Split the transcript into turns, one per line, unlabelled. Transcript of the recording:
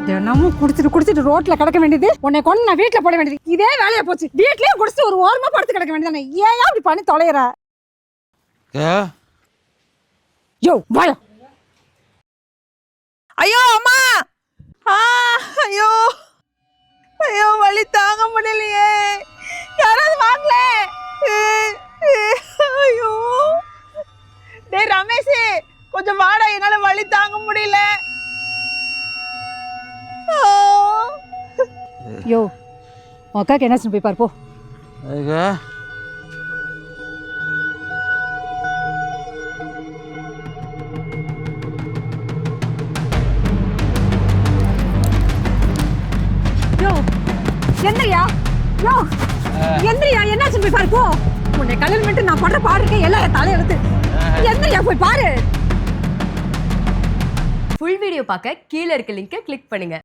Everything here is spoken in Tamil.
தினமும் குடிச்சிட்டு ரோட்ல கிடக்க வேண்டியது, உன்னை கொண்டு நான் வீட்டுல போட வேண்டியது, இதே வேலையா போச்சு. வீட்லயே குடிச்சிட்டு ஒரு ஓரமா படுத்து கிடக்க வேண்டியதானே. ஏன் அப்படி பண்ணி தொலைற? யோ வாயா.
ஐயோ அம்மா, ஐயோ ஐயோ, வலி தாங்க முடியலையே, யாராவது வாங்கல. ஐயோ டேய் ரமேஷ், கொஞ்சம் வாடா, என்னால வலி தாங்க முடியல.
யோ அக்காக்கு என்ன போய் பாரு போ. எந்திரியா, யோ எந்திரியா, என்னாச்சு போய் பாரு போ. உன்னை கல்யாணம் பண்ணிட்டு நான் பண்ற பாடுறேன் எல்லாம் தலையெழுத்து. எந்திரியா போய் பாரு.
ஃபுல் வீடியோ பார்க்க கீழே இருக்க லிங்கை கிளிக் பண்ணுங்க.